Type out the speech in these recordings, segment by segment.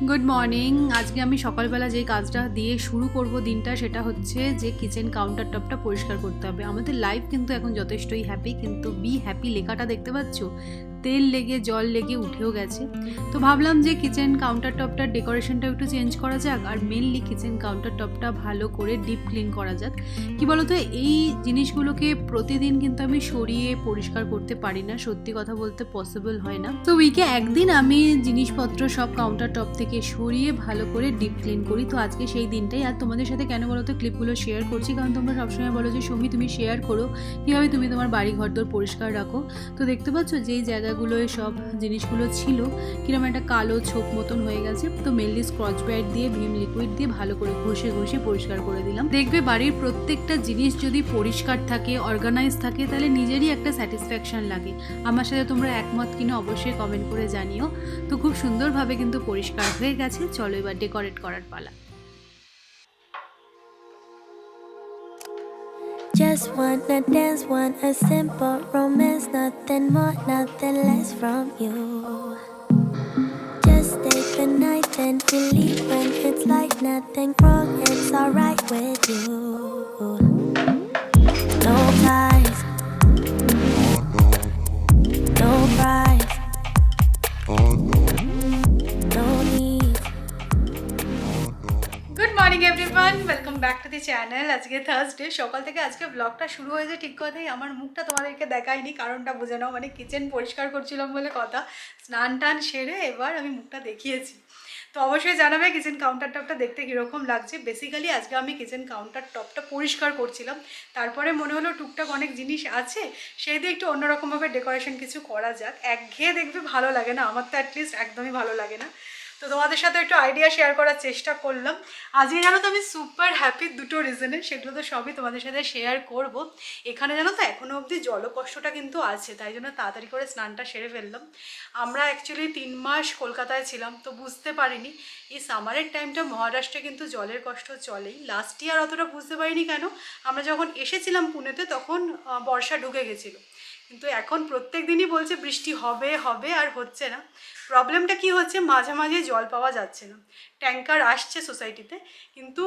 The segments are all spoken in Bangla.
Good morning. আজকে আমি সকালবেলা যে কাজটা দিয়ে শুরু করব দিনটা, সেটা হচ্ছে যে কিচেন কাউন্টার টপটা পরিষ্কার করতে হবে। আমাদের লাইফ কিন্তু এখন যথেষ্টই হ্যাপি, কিন্তু বি হ্যাপি লেখাটা দেখতে পাচ্ছ, তেল লেগে জল লেগে উঠেও গেছে। তো ভাবলাম যে কিচেন কাউন্টার টপটার ডেকোরেশনটা একটু চেঞ্জ করা যাক, আর মেনলি কিচেন কাউন্টার টপটা ভালো করে ডিপ ক্লিন করা যাক। কি বলতো, এই জিনিসগুলোকে প্রতিদিন কিন্তু আমি সরিয়ে পরিষ্কার করতে পারি না, সত্যি কথা বলতে পসিবল হয় না। তো উইকে একদিন আমি জিনিসপত্র সব কাউন্টার টপ থেকে সরিয়ে ভালো করে ডিপ ক্লিন করি। তো আজকে সেই দিনটাই। আর তোমাদের সাথে কেন বলো তো ক্লিপগুলো শেয়ার করছি, কারণ তোমরা সবসময় বলো যে সৌমি তুমি শেয়ার করো কীভাবে তুমি তোমার বাড়ি ঘরদোর পরিষ্কার রাখো। তো দেখতে পাচ্ছ যেই জায়গাগুলোয় সব জিনিসগুলো ছিল কিরকম একটা কালো ছোপ মতন হয়ে গেছে। তো মেনলি স্কচ ব্রাইট দিয়ে ভিম লিকুইড দিয়ে ভালো করে ঘষে ঘষে পরিষ্কার করে দিলাম। দেখবে বাড়ির প্রত্যেকটা জিনিস যদি পরিষ্কার থাকে, অর্গানাইজ থাকে, তাহলে নিজেরই একটা স্যাটিসফ্যাকশন লাগে। আমার সাথে তোমরা একমত কিনা অবশ্যই কমেন্ট করে জানিও। তো খুব সুন্দরভাবে কিন্তু পরিষ্কার হয়ে গেছে। চলো এবার ডেকোরেট করার পালা। Just wanna dance, want a simple romance, nothing more, nothing less from you. Just stay the night, then we leave when it's like nothing wrong, it's alright with you. No ties, no price, no need. Good morning everyone, welcome back to the channel. আজকে থার্সডে, সকাল থেকে আজকে ব্লগটা শুরু হয়েছে ঠিক কথাই। আমার মুখটা তোমাদেরকে দেখাইনি, কারণটা বুঝে নাও, মানে কিচেন পরিষ্কার করছিলাম বলে কথা। স্নান টান সেরে এবার আমি মুখটা দেখিয়েছি। তো অবশ্যই জানাবে কিচেন কাউন্টার টপটা দেখতে কীরকম লাগছে। বেসিক্যালি আজকে আমি কিচেন কাউন্টার টপটা পরিষ্কার করছিলাম, তারপরে মনে হলো টুকটাক অনেক জিনিস আছে, সেই দিয়ে একটু অন্যরকমভাবে ডেকোরেশন কিছু করা যাক। একঘেয়ে দেখবে ভালো লাগে না, আমার তো অ্যাটলিস্ট একদমই ভালো লাগে না। তো তোমাদের সাথে একটু আইডিয়া শেয়ার করার চেষ্টা করলাম। আজকে জানো তো আমি সুপার হ্যাপি দুটো রিজনে, সেগুলো তো সবই তোমাদের সাথে শেয়ার করব। এখানে জানো তো এখনও অবধি জলকষ্টটা কিন্তু আছে, তাই জন্য তাড়াতাড়ি করে স্নানটা সেরে ফেললাম। আমরা অ্যাকচুয়ালি 3 মাস কলকাতায় ছিলাম, তো বুঝতে পারিনি এই সামারের টাইমটা মহারাষ্ট্রে কিন্তু জলের কষ্ট চলেই। লাস্ট ইয়ার অতটা বুঝতে পারিনি কেন, আমরা যখন এসেছিলাম পুনেতে তখন বর্ষা ঢুকে গেছিলো, কিন্তু এখন প্রত্যেক দিনই বলছে বৃষ্টি হবে হবে, আর হচ্ছে না। প্রবলেমটা কি হচ্ছে, মাঝে মাঝে জল পাওয়া যাচ্ছে না। ট্যাঙ্কার আসছে সোসাইটিতে, কিন্তু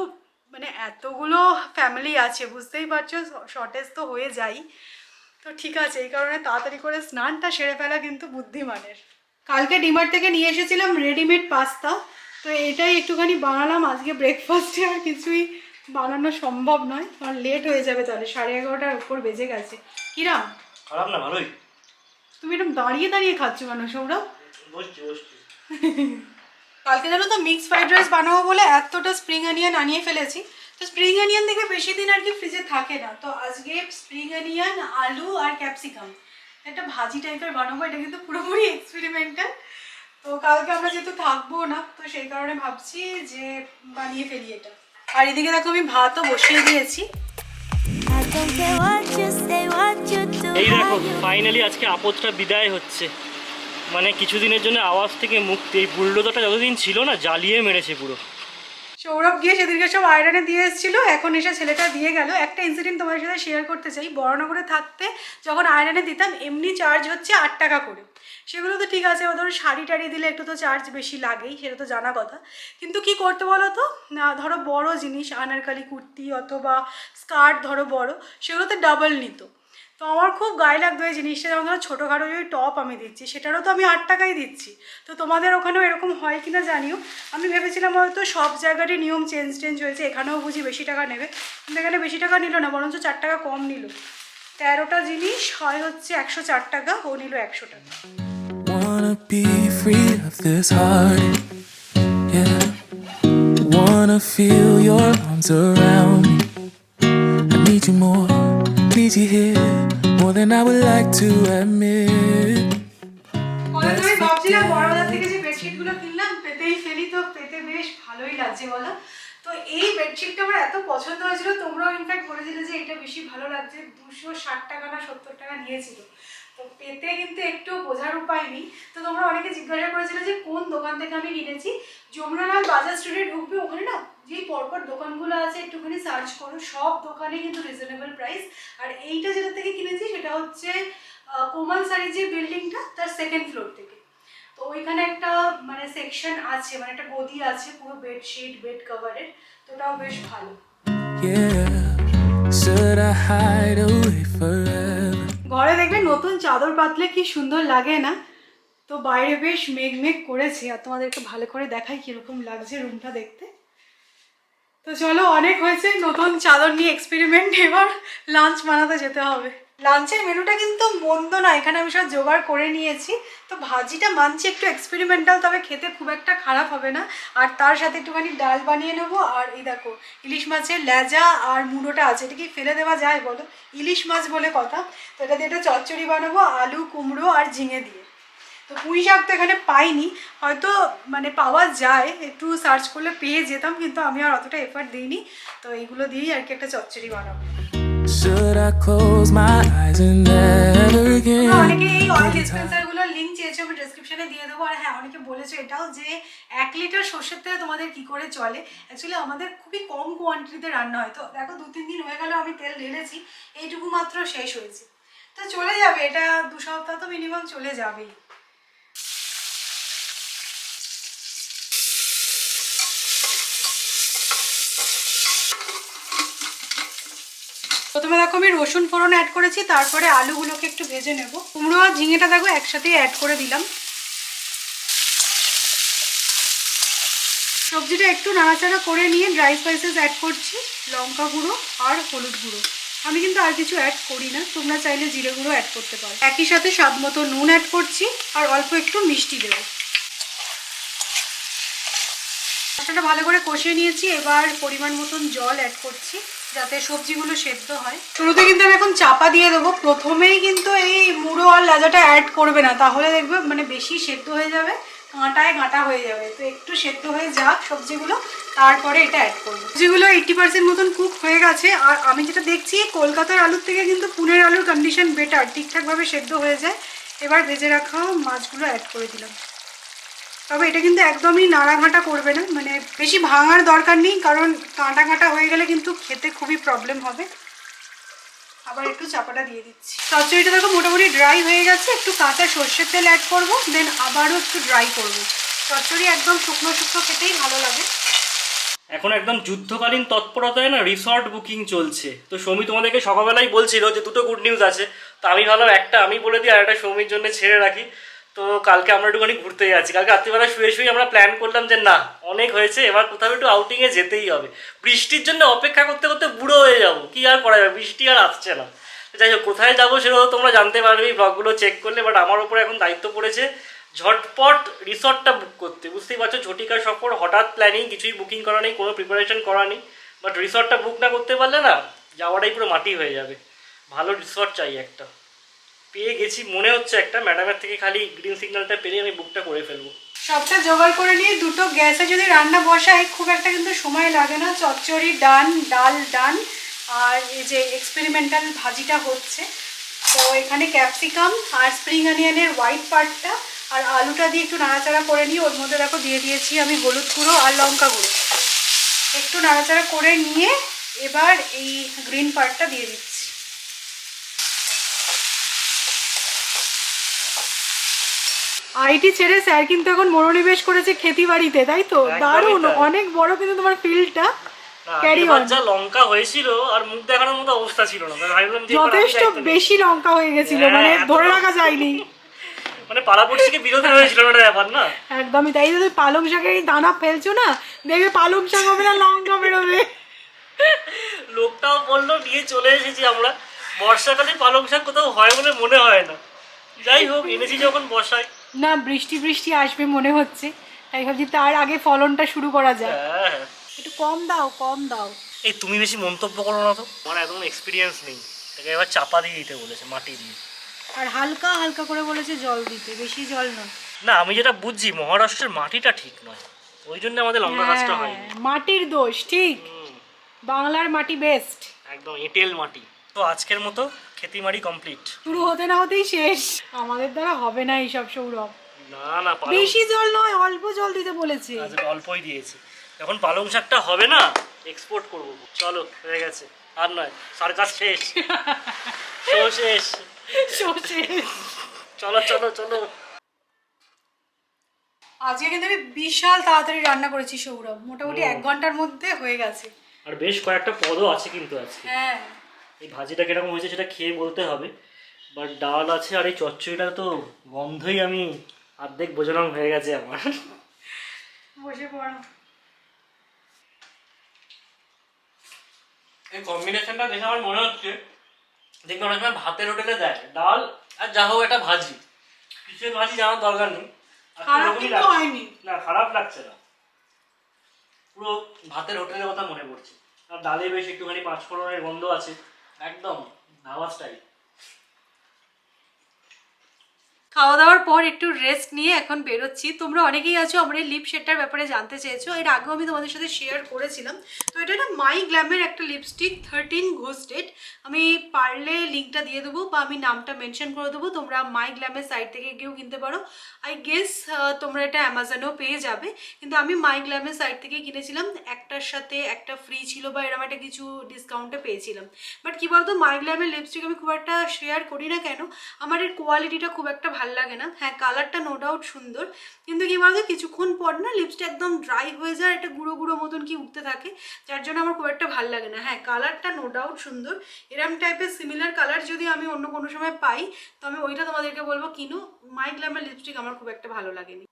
মানে এতগুলো ফ্যামিলি আছে, বুঝতেই পারছো শর্টেজ তো হয়ে যায়। তো ঠিক আছে, এই কারণে তাড়াতাড়ি করে স্নানটা সেরে ফেলা কিন্তু বুদ্ধিমানের। কালকে ডিমার্ট থেকে নিয়ে এসেছিলাম রেডিমেড পাস্তা, তো এটাই একটুখানি বানালাম আজকে ব্রেকফাস্টে। আর কিছুই বানানো সম্ভব নয়, কারণ লেট হয়ে যাবে, তাহলে 11:30টার উপর বেজে গেছে। কিরাম? খারাপ না, ভালোই। তুমি এরকম দাঁড়িয়ে দাঁড়িয়ে খাচ্ছ কেন সৌরভ? বসছি। কালকে জানো তো মিক্স ফ্রাইড রাইস বানাবো বলে এতটা স্প্রিং অনিয়ন আনিয়ে ফেলেছি। তো স্প্রিং অনিয়ন দেখে বেশি দিন আর কি ফ্রিজে থাকে না, তো আজকে স্প্রিং অনিয়ন, আলু আর ক্যাপসিকাম একটা ভাজি টাইপের বানাবো। এটা কিন্তু পুরোপুরি এক্সপেরিমেন্টাল। তো কালকে আমরা যেহেতু থাকবো না, তো সেই কারণে ভাবছি যে বানিয়ে ফেলি এটা। আর এদিকে দেখো আমি ভাতও বসিয়ে দিয়েছি। I don't care what you say, what you do. এই দেখো ফাইনালি আজকে আপদটা বিদায় হচ্ছে, মানে কিছুদিনের জন্য আওয়াজ থেকে মুক্তি। এই বুলডোজারটা যতদিন ছিল না, জ্বালিয়ে মেরেছে পুরো। সৌরভ গিয়ে সেদিনকে সব আয়রনে দিয়ে এসেছিলো, এখন এসে ছেলেটা দিয়ে গেল। একটা ইনসিডেন্ট তোমার সাথে শেয়ার করতে চাই। বড়নগরে থাকতে যখন আয়রনে দিতাম, এমনি চার্জ হচ্ছে 8 টাকা করে। সেগুলো তো ঠিক আছে, ধরো শাড়ি টাড়ি দিলে একটু তো চার্জ বেশি লাগেই, সেটা তো জানা কথা। কিন্তু কি করতে বলো তো, না ধরো বড় জিনিস আনারকালি কুর্তি অথবা স্কার্ট ধরো বড়, সেগুলোতে ডাবল নিত। তো আমার খুব গায়ে লাগতো এই জিনিসটা। যেমন ধরো ছোটোখাটো ওই টপ আমি দিচ্ছি, সেটারও তো আমি 8 টাকাই দিচ্ছি। তো তোমাদের ওখানেও এরকম হয় কি না জানিও। আমি ভেবেছিলাম হয়তো সব জায়গারই নিয়ম চেঞ্জ হয়েছে, এখানেও বুঝি বেশি টাকা নেবে, কিন্তু এখানে বেশি টাকা নিল না, বরঞ্চ 4 টাকা কম নিল। 13টা জিনিস হয় হচ্ছে 104 টাকা, ও নিল 100 টাকা। Wanna be free of this heart, yeah. Wanna feel your arms around me. I need you more, need you here, more than I would like to admit. আমি ভাবছিলাম বড়বাজার থেকে যে বেডশিটগুলো কিনলাম পেতেই ফেলি, তো পেতে বেশ ভালোই লাগছে বলো। তো এই বেডশিটটা আমার এত পছন্দ হয়েছিল, তোমরাও ইনফ্যাক্ট বলেছিলে যে এটা বেশি ভালো লাগছে। 260 টাকা না 70 টাকা নিয়েছিল। তো পেতে কিন্তু একটু বোঝার উপায় নেই। তো তোমরা অনেকে জিজ্ঞাসা করেছিলে যে কোন দোকান থেকে আমি কিনেছি। যমুনালাল বাজার স্ট্রিটে ঢুকবে, ওখানে না যেই পরপর দোকানগুলো আছে একটুখানি সার্চ করো, সব দোকানে কিন্তু রিজনেবল প্রাইস। আর এইটা যেটা থেকে কিনেছি সেটা হচ্ছে কোমাল শাড়ি যে বিল্ডিংটা, তার 2nd ফ্লোর থেকে। তো ওইখানে একটা মানে সেকশন আছে, মানে একটা গদি আছে পুরো বেডশিট বেড কভারের, তো ওটাও বেশ ভালো। Yeah, should I hide away forever? ঘরে দেখবে নতুন চাদর পাতলে কি সুন্দর লাগে না? তো বাইরে বেশ মেঘ মেঘ করেছে, আর তোমাদেরকে ভালো করে দেখাই কিরকম লাগছে রুমটা দেখতে। তো চলো, অনেক হয়েছে নতুন চাদর নিয়ে এক্সপেরিমেন্ট, এবার লাঞ্চ বানাতে যেতে হবে। লাঞ্চের মেনুটা কিন্তু মন্দ না, এখানে আমি সব জোগাড় করে নিয়েছি। তো ভাজিটা মানছি একটু এক্সপেরিমেন্টাল, তবে খেতে খুব একটা খারাপ হবে না। আর তার সাথে একটুখানি ডাল বানিয়ে নেবো। আর এই দেখো ইলিশ মাছের লেজা আর মুড়োটা আছে, এটা কি ফেলে দেওয়া যায় বলো? ইলিশ মাছ বলে কথা। তো এটা দিয়ে একটা চচ্চড়ি বানাবো আলু কুমড়ো আর ঝিঙে দিয়ে। তো পুঁই শাক তো এখানে পাইনি, হয়তো মানে পাওয়া যায়, একটু সার্চ করলে পেয়ে যেতাম, কিন্তু আমি আর অতটা এফার্ট দিইনি। তো এইগুলো দিয়েই আর কি একটা চচ্চড়ি বানাবো। Should I close my eyes and never again অনেকে এই অয়েল look at ডিসপেন্সার গুলোর লিঙ্ক চেয়েছো, আমি ডেসক্রিপশনে দিয়ে দেবো। আর হ্যাঁ, অনেকে বলেছো এটাও যে 1 লিটার সর্ষের তেলে তোমাদের কি করে চলে। অ্যাকচুয়ালি আমাদের খুবই কম কোয়ান্টিটিতে রান্না হয়, তো দেখো 2-3 দিন হয়ে গেল আমি তেল ঢেলেছি, এইটুকু মাত্র শেষ হয়েছে। তো চলে যাবে, এটা 2 সপ্তাহ তো মিনিমাম চলে যাবেই। প্রথমে দেখো আমি রসুন ফোড়ন অ্যাড করেছি, তারপরে আলুগুলোকে একটু ভেজে নেব। কুমড়ো আর ঝিঙেটা দেখো একসাথেই অ্যাড করে দিলাম। সবজিটা একটু নাড়াচাড়া করে নিয়ে ড্রাই স্পাইসেস অ্যাড করছি, লঙ্কা গুঁড়ো আর হলুদ গুঁড়ো। আমি কিন্তু আর কিছু অ্যাড করি না, তোমরা চাইলে জিরে গুঁড়ো অ্যাড করতে পারো। একই সাথে স্বাদ মতো নুন অ্যাড করছি আর অল্প একটু মিষ্টি দেবো। মশলাটা ভালো করে কষিয়ে নিয়েছি, এবার পরিমাণ মতন জল অ্যাড করছি যাতে সবজিগুলো সেদ্ধ হয়। শুরুতে কিন্তু আমি এখন চাপা দিয়ে দেবো, প্রথমেই কিন্তু এই মুড়ো আর লাজাটা অ্যাড করবে না, তাহলে দেখবে মানে বেশি সেদ্ধ হয়ে যাবে, কাঁটায় কাঁটা হয়ে যাবে। তো একটু সেদ্ধ হয়ে যাক সবজিগুলো, তারপরে এটা অ্যাড করবো। সবজিগুলো 80% মতন কুক হয়ে গেছে। আর আমি যেটা দেখছি কলকাতার আলুর থেকে কিন্তু পুনের আলুর কন্ডিশন বেটার, ঠিকঠাকভাবে সেদ্ধ হয়ে যায়। এবার ভেজে রাখা মাছগুলো অ্যাড করে দিলাম। তবে এটা কিন্তু একদমই নাড়াঘাটা করবে না, মানে বেশি ভাঙার দরকার নেই, কারণ কাঁটা কাঁটা হয়ে গেলে কিন্তু খেতে খুবই প্রবলেম হবে। আবার একটু চাপাটা দিয়ে দিচ্ছি। চচ্চড়িটা দেখো মোটামুটি ড্রাই হয়ে গেছে, একটু কাঁচা সর্ষের তেল অ্যাড করবো, দেন আবারও একটু ড্রাই করবো। চচ্চড়ি একদম শুকনো শুকনো খেতেই ভালো লাগে। এখন একদম যুদ্ধকালীন তৎপরতায় না রিসর্ট বুকিং চলছে। তো সৌমি তোমাদেরকে সকালবেলাই বলছিল যে 2টো গুড নিউজ আছে, তো আমি ভাবলাম একটা আমি বলে দিই আর একটা সৌমির জন্য ছেড়ে রাখি। তো কালকে আমরা একটুখানি ঘুরতে যাচ্ছি। কালকে রাত্রিবেলা শুয়ে শুয়ে আমরা প্ল্যান করলাম যে না অনেক হয়েছে, এবার কোথাও একটু আউটিংয়ে যেতেই হবে। বৃষ্টির জন্য অপেক্ষা করতে করতে বুড়ো হয়ে যাবো, কি আর করা যাবে, বৃষ্টি আর আসছে না। যাই হোক, কোথায় যাবো সেটা তোমরা জানতে পারবে এই ব্লগগুলো চেক করলে। বাট আমার ওপরে এখন দায়িত্ব পড়েছে ঝটপট রিসর্টটা বুক করতে। বুঝতেই পারছো ঝটিকার সফর, হঠাৎ প্ল্যানিং, কিছুই বুকিং করা নেই, কোনো প্রিপারেশন করা নেই। বাট রিসর্টটা বুক না করতে পারলে না যাওয়াটাই পুরো মাটি হয়ে যাবে। ভালো রিসর্ট চাই একটা, পেয়ে গেছি মনে হচ্ছে একটা, ম্যাডামের থেকে খালি গ্রিন সিগন্যালটা পেলে আমি বুকটা করে ফেলবো। সবটা জোগাড় করে নিয়ে 2টো গ্যাসে যদি রান্না বসাই খুব একটা কিন্তু সময় লাগে না। চচ্চড়ি ডান, ডাল ডান, আর এই যে এক্সপেরিমেন্টাল ভাজিটা হচ্ছে। তো এখানে ক্যাপসিকাম আর স্প্রিং অনিয়নের হোয়াইট পার্টটা আর আলুটা দিয়ে একটু নাড়াচাড়া করে নিয়ে ওর মধ্যে দেখো দিয়ে দিয়েছি আমি হলুদ গুঁড়ো আর লঙ্কা গুঁড়ো। একটু নাড়াচাড়া করে নিয়ে এবার এই গ্রিন পার্টটা দিয়ে দিচ্ছি। আইটি ছেড়ে স্যার কিন্তু এখন মনোনিবেশ করেছে খেতি বাড়িতে, তাই তো? দারুণ, অনেক বড় কিন্তু তোমার ফিল্ডটা। Carry on. যা লঙ্কা হয়েছিল আর মুখ দেখানোর মতো অবস্থা ছিল না, ভাবলাম যে যথেষ্ট বেশি লঙ্কা হয়ে গেছিল, মানে ধরে রাখা যায়নি, মানে পাড়াপড়শিকে বিরোধী হয়েছিল না ব্যাপার না। একদমই তাই। যদি পালং শাকের এই দানা ফেলছো না, দেখবে পালং শাক হবে না লঙ্কা বেরোবে। লোকটাও বললো নিয়ে চলে এসেছি আমরা, বর্ষাকালে পালং শাক কোথাও হয় বলে মনে হয় না। যাই হোক, এনেছি যখন বর্ষায়। না, বৃষ্টি বৃষ্টি আসবে মনে হচ্ছে, তাই ভাবছি তার আগে ফলনটা শুরু করা যায়। হ্যাঁ, একটু কম দাও, কম দাও। এই তুমি বেশি মন্তব্য করো না তো, আমার একদম এক্সপিরিয়েন্স নেই। তাকে এবার চাপা দিয়ে দিতে বলেছে, মাটি দিয়ে। আর হালকা হালকা করে বলেছে জল দিতে, বেশি জল নয়। না, আমি যেটা বুঝছি মহারাষ্ট্রের মাটিটা ঠিক নয়, ওই জন্য আমাদের লঙ্কা গাছটা হয়। মাটির দোষ, ঠিক। বাংলার মাটি বেস্ট, একদম এঁটেল মাটি। তো আজকের মতো খেতিমারি কমপ্লিট। শুরু হতে না হতেই শেষ। আমাদের দ্বারা হবে না এইসব সৌরভ। না না, বেশি জল নয়, অল্প জল দিতে বলেছে। অল্পই দিয়েছি। এখন পালং শাকটা হবে না, এক্সপোর্ট করবো। চলো, হয়ে গেছে, আর নয়, সার্কাস শেষ। শেষ। শো শেষ। চলো চলো চলো। আজকে কিন্তু আমি বিশাল তাড়াতাড়ি রান্না করেছি সৌরভ, মোটামুটি 1 ঘন্টার মধ্যে হয়ে গেছে। আর বেশ কয়েকটা পদও আছে কিন্তু আজকে। হ্যাঁ, এই ভাজিটা কিরকম হয়েছে সেটা খেয়ে বলতে হবে, বাট ডাল আছে আর এই চচ্চড়িটা তো গন্ধই আমি অর্ধেক বোঝানো হয়ে গেছে আমার। বসে পড়ো। এই কম্বিনেশনটা দেখে আমার মনে হচ্ছে দেখবে অনেক সময় ভাতের হোটেলে দেয় ডাল আর যা হোক একটা ভাজি, কিসের ভাজি জানার দরকার নেই। আর খারাপ এরকমই কিন্তু লাগছে। হয়নি। না খারাপ লাগছে না, পুরো ভাতের হোটেলের কথা মনে পড়ছে। আর ডালে বেশ একটুখানি পাঁচফোড়নের গন্ধ আছে, একদম ধাবা স্টাইল। খাওয়া দাওয়ার পর একটু রেস্ট নিয়ে এখন বেরোচ্ছি। তোমরা অনেকেই আছো আমার এই লিপ শেডটার ব্যাপারে জানতে চেয়েছো, এর আগেও আমি তোমাদের সাথে শেয়ার করেছিলাম। তো এটা না মাই গ্ল্যামের একটা লিপস্টিক 13 ঘোস্টেড। আমি পারলে লিঙ্কটা দিয়ে দেবো বা আমি নামটা মেনশন করে দেবো, তোমরা মাই গ্ল্যামের সাইট থেকে গিয়েও কিনতে পারো। আই গেস তোমরা এটা অ্যামাজনেও পেয়ে যাবে, কিন্তু আমি মাই গ্ল্যামের সাইট থেকে কিনেছিলাম। একটার সাথে একটা ফ্রি ছিল বা এরকম একটা কিছু ডিসকাউন্টে পেয়েছিলাম। বাট কী বলতো, মাই গ্ল্যামের লিপস্টিক আমি খুব একটা শেয়ার করি না কেন, আমার এর কোয়ালিটিটা খুব একটা ভালো লাগে না। হ্যাঁ, কালারটা নো ডাউট সুন্দর, কিন্তু কী বলতো কিছুক্ষণ পর না লিপসটা একদম ড্রাই হয়ে যায়, একটা গুঁড়ো গুঁড়ো মতন কি উঠতে থাকে, যার জন্য আমার খুব একটা ভালো লাগে না। হ্যাঁ, কালারটা নো ডাউট সুন্দর, এরম টাইপের সিমিলার কালার যদি আমি অন্য কোনো সময় পাই তো আমি ওইটা তোমাদেরকে বলবো কিনো। মাই গ্ল্যামের লিপস্টিক আমার খুব একটা ভালো লাগেনি।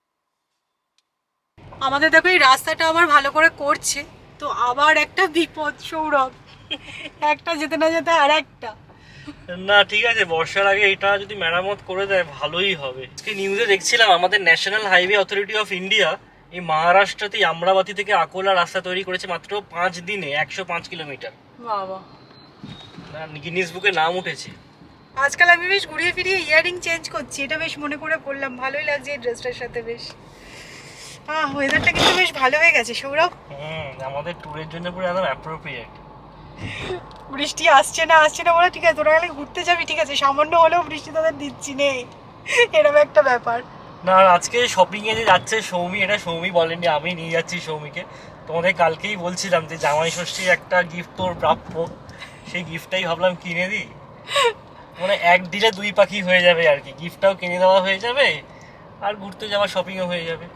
আমাদের দেখো এই রাস্তাটা আবার ভালো করে করছে, তো আবার একটা বিপদ সৌরভ, একটা যেতে না যেতে আর একটা। না ঠিক আছে, বর্ষার আগে এটা যদি মেরামত করে দেয় ভালোই হবে। আজকে নিউজে দেখছিলাম আমাদের national highway authority of India এই মহারাষ্ট্রতে আমরাবতী থেকে আকোলা রাস্তা তৈরি করেছে মাত্র 5 দিনে 105 কিলোমিটার। বাবা, গিনিস বুকে নাম উঠেছে। আজকাল আমি বেশ ঘুরিয়ে ফিরিয়ে ইয়ারিং চেঞ্জ করছি, এটা বেশ মনে করে করলাম, ভালোই লাগছে এই ড্রেসটার সাথে বেশ। ওয়েদারটা কিন্তু বেশ ভালো হয়ে গেছে সৌরভ। আমাদের ট্যুরের জন্য পুরো একদম অ্যাপ্রোপ্রিয়েট। বৃষ্টি আসছে না বলে ঠিক আছে, তোরা গেলে ঘুরতে যাবি ঠিক আছে, সামান্য হলেও বৃষ্টি তোদের দিচ্ছি নেই, এরকম একটা ব্যাপার। না আজকে শপিং এ যে যাচ্ছে সৌমি, এটা সৌমি বলেনি, আমি নিয়ে যাচ্ছি সৌমিকে। তোমাদের কালকেই বলছিলাম যে জামাই ষষ্ঠীর একটা গিফট তোর প্রাপ্য, সেই গিফটটাই ভাবলাম কিনে দিই। মানে এক দিলে 2 পাখি হয়ে যাবে আর কি, গিফটটাও কিনে দেওয়া হয়ে যাবে আর ঘুরতে যাওয়া শপিংও হয়ে যাবে।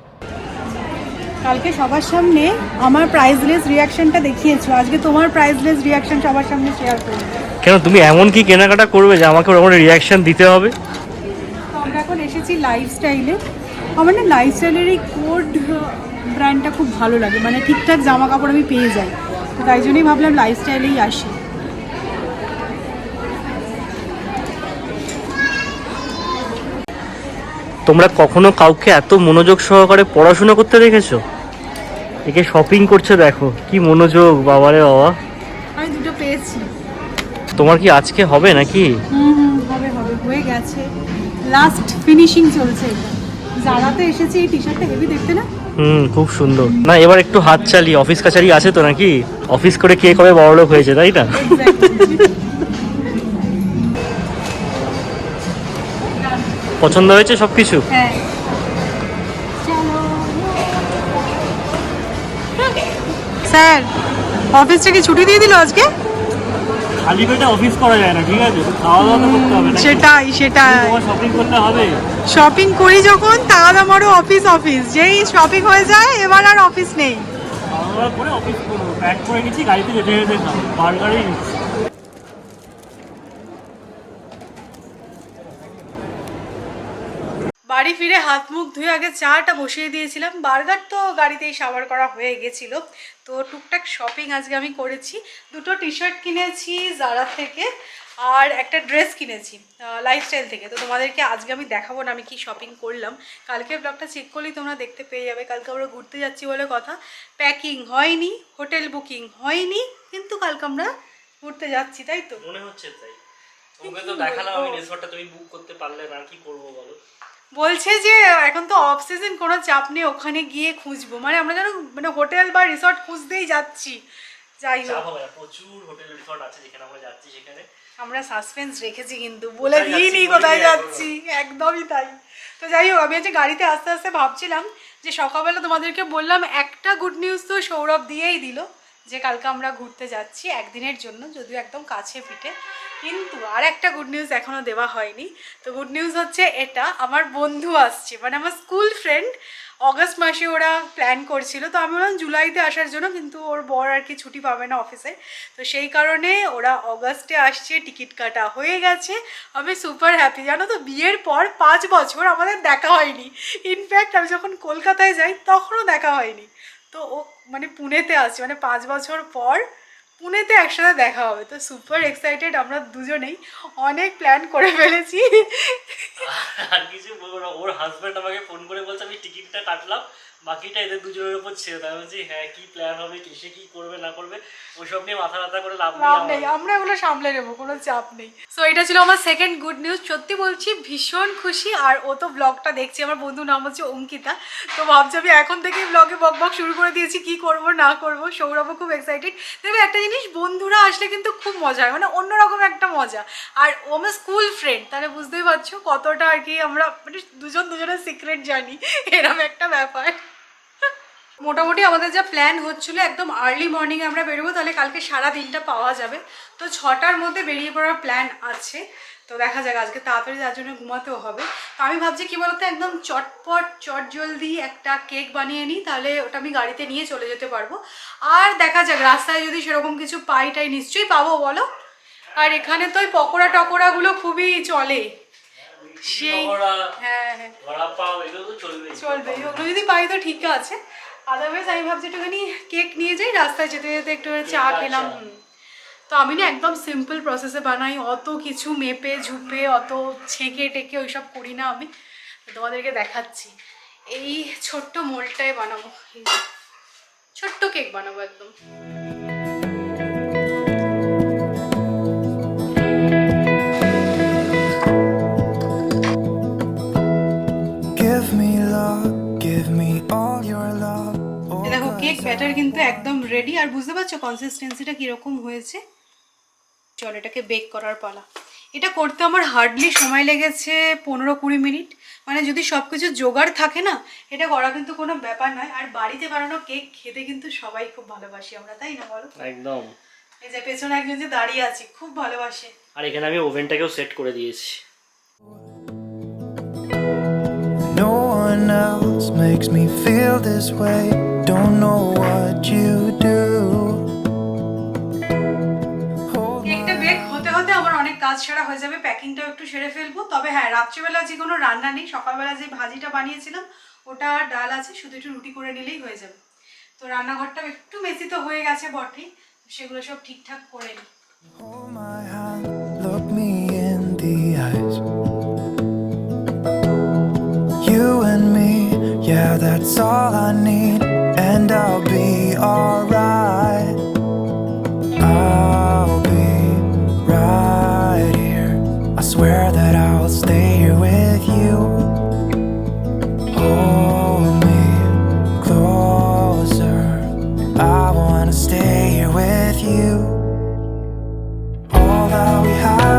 কালকে সবার সামনে আমার প্রাইসলেস রিয়াকশনটা দেখিয়েছো, আজকে তোমার প্রাইসলেস রিয়াকশন সবার সামনে শেয়ার করবো। কেন তুমি এমন কি কেনাকাটা করবে যে আমাকে ওরকম রিয়াকশন দিতে হবে? তো আমরা এখন এসেছি লাইফস্টাইলে। আমার না লাইফস্টাইলের এই কোড ব্র্যান্ডটা খুব ভালো লাগে, মানে ঠিকঠাক জামা কাপড় আমি পেয়ে যাই, তো তাই জন্যই ভাবলাম লাইফস্টাইলেই আসি। তোমরা কখনো কাউকে এত মনোযোগ সহকারে পড়াশোনা করতে দেখেছো? একে শপিং করছে দেখো, কি মনোযোগ, বাবারে বাবা। আমি দুটো পেয়েছি। তোমার কি আজকে হবে নাকি? হবে হয়ে গেছে, লাস্ট ফিনিশিং চলছে। জারাতে এসেছি, এই টি শার্টটা হেভি দেখতে না? খুব সুন্দর। না এবার একটু হাত চালিয়ে, অফিস কাছারি আছে তো নাকি, অফিস করে কে কবে বড়লোক হয়েছে তাই না? পছন্দ হয়েছে সবকিছু? হ্যাঁ। স্যার অফিসটা কি ছুটি দিয়ে দিল আজকে? খালি পেটে অফিস করা যায় না, ঠিক আছে, খাওয়া দাওয়া তো করতে হবে। সেটাই শপিং করতে হবে। শপিং করি যখন তাহলে আমারও অফিস, যেই শপিং হয়ে যায় এবার আর অফিস নেই। খাওয়া দাওয়া করে অফিস করবো, প্যাক করে নিচ্ছি, গাড়িতে যেতে যেতে খাবো, বার্গারই নিচ্ছি। বাড়ি ফিরে হাত মুখ ধুয়ে আগে চাটা বসিয়ে দিয়েছিলাম, বার্গার তো গাড়িতেই সাবার করা হয়ে গেছিল। তো টুকটাক শপিং আজকে আমি করেছি, দুটো টি শার্ট কিনেছি জারা থেকে আর একটা ড্রেস কিনেছি লাইফস্টাইল থেকে। তো তোমাদেরকে আজকে আমি দেখাবো না আমি কি শপিং করলাম, কালকের ব্লগটা চেক করলেই তোমরা দেখতে পেয়ে যাবে। কালকে আমরা ঘুরতে যাচ্ছি বলে কথা, প্যাকিং হয়নি, হোটেল বুকিং হয়নি, কিন্তু কালকে আমরা ঘুরতে যাচ্ছি, তাই তো মনে হচ্ছে তাই। তোমাকে তো দেখালাম আমি রিসর্টটা, তুমি বুক করতে পারলে না, কি করবো বলো? বলছে যে এখন তো অফ সিজন, কোনো চাপ নেই, ওখানে গিয়ে খুঁজবো, মানে আমরা যেন মানে হোটেল বা রিসর্ট খুঁজতেই যাচ্ছি। যাই হোক, প্রচুর হোটেল রিসর্ট আছে যেখানে আমরা যাচ্ছি, সেখানে আমরা সাসপেন্স রেখেছি কিন্তু বলে দিইনি কোথায় যাচ্ছি, একদমই তাই। তো যাই হোক, আমি আজকে গাড়িতে আস্তে আস্তে ভাবছিলাম যে সকালবেলা তোমাদেরকে বললাম একটা গুড নিউজ তো সৌরভ দিয়েই দিল, যে কালকে আমরা ঘুরতে যাচ্ছি একদিনের জন্য, যদিও একদম কাছে পিঠে। কিন্তু আর একটা গুড নিউজ এখনও দেওয়া হয়নি। তো গুড নিউজ হচ্ছে এটা, আমার বন্ধু আসছে, মানে আমার স্কুল ফ্রেন্ড। অগস্ট মাসে ওরা প্ল্যান করছিল, তো আমি বললাম জুলাইতে আসার জন্য, কিন্তু ওর বর আর কি ছুটি পাবে না অফিসে, তো সেই কারণে ওরা অগস্টে আসছে। টিকিট কাটা হয়ে গেছে, আমি সুপার হ্যাপি। জানো তো, বিয়ের পর 5 বছর আমাদের দেখা হয়নি। ইনফ্যাক্ট আমি যখন কলকাতায় যাই তখনও দেখা হয়নি। তো ও মানে পুনেতে আসছে, মানে 5 বছর পর পুনেতে একসাথে দেখা হবে। তো সুপার এক্সাইটেড আমরা দুজনেই, অনেক প্ল্যান করে ফেলেছি। আর কিছু বলবো না, ওর হাজব্যান্ড আমাকে ফোন করে বলছে আমি টিকিটটা কাটলাম, বাকিটা এদের দুজনের উপর ছেড়ে দেয়। আমি বলছি হ্যাঁ কি প্ল্যান হবে, কিসে কি করবে না করবে ওইসব নিয়ে মাথা ব্যথা করে লাভ নেই, আমরা এগুলো সামলে নেবো, কোনো চাপ নেই। সো এটা ছিল আমার সেকেন্ড গুড নিউজ। সত্যি বলছি ভীষণ খুশি। আর ও তো ব্লগটা দেখছি, আমার বন্ধুর নাম হচ্ছে অঙ্কিতা, তো ভাবছি আমি এখন থেকেই ব্লগে বক শুরু করে দিয়েছি কি করব না করব। সৌরভও খুব এক্সাইটেড। তবে একটা জিনিস, বন্ধুরা আসলে কিন্তু খুব মজা হয়, মানে অন্যরকম একটা মজা। আর ও আমার স্কুল ফ্রেন্ড, তাহলে বুঝতেই পারছো কতটা আর কি আমরা মানে দুজনের সিক্রেট জানি, এরকম একটা ব্যাপার। মোটামুটি আমাদের যা প্ল্যান হচ্ছিলো একদম আর্লি মর্নিংয়ে আমরা বেরোবো, তাহলে কালকে সারা দিনটা পাওয়া যাবে। তো 6টার মধ্যে বেরিয়ে পড়ার প্ল্যান আছে। তো দেখা যাক, আজকে তাড়াতাড়ি যার জন্য ঘুমাতেও হবে। তো আমি ভাবছি কি বলতো, একদম চটজলদি একটা কেক বানিয়ে নিই, তাহলে ওটা আমি গাড়িতে নিয়ে চলে যেতে পারবো। আর দেখা যাক রাস্তায় যদি সেরকম কিছু পাইটাই, নিশ্চয়ই পাবো বলো। আর এখানে তো ওই পকোড়া টকোড়াগুলো খুবই চলে, সেই হ্যাঁ চলবে, ওগুলো যদি পাই তো ঠিক আছে। আদারওয়াইজ আমি ভাবছি একটুখানি কেক নিয়ে যাই, রাস্তায় যেতে যেতে একটু চা খেলাম। তো আমি না একদম সিম্পল প্রসেসে বানাই, অত কিছু মেপে ঝুপে অত ছেঁকে টেকে ওইসব করি না আমি। তোমাদেরকে দেখাচ্ছি, এই ছোট্ট মোলটায় বানাবো, এই ছোট্ট কেক বানাবো একদম। দেখো কেক ব্যাটার কিন্তু একদম রেডি। আর বুঝতে পারছো কনসিস্টেন্সিটা কীরকম হয়েছে। চল এটাকে বেক করার পালা। এটা করতে আমার হার্ডলি সময় লেগেছে 15-20 মিনিট। মানে যদি সব কিছু জোগাড় থাকে না, এটা করা কিন্তু কোনো ব্যাপার নয়। আর বাড়িতে বানানো কেক খেতে কিন্তু সবাই খুব ভালোবাসি আমরা, তাই না বলো? একদম। এই যে পেছনে একজন যে দাঁড়িয়ে আছে খুব ভালোবাসে। আর এখানে আমি ওভেনটাকেও সেট করে দিয়েছি। No one else makes me feel this way. Don't know what you do. কেকটা বেক হতে হতে আমার অনেক কাজ সারা হয়ে যাবে, প্যাকিংটাও একটু সেরে ফেলবো। তবে হ্যাঁ, রাত্রিবেলা যে কোনো রান্না নেই, সকালবেলা যে ভাজিটা বানিয়েছিলাম ওটা আর ডাল আছে, শুধু একটু রুটি করে নিলেই হয়ে যাবে। তো রান্নাঘরটাও একটু মেসি তো হয়ে গেছে বটেই, সেগুলো সব ঠিকঠাক করে নিই। Hold my hand, look me in the eyes. You and me, yeah, that's all I need, and I'll be alright.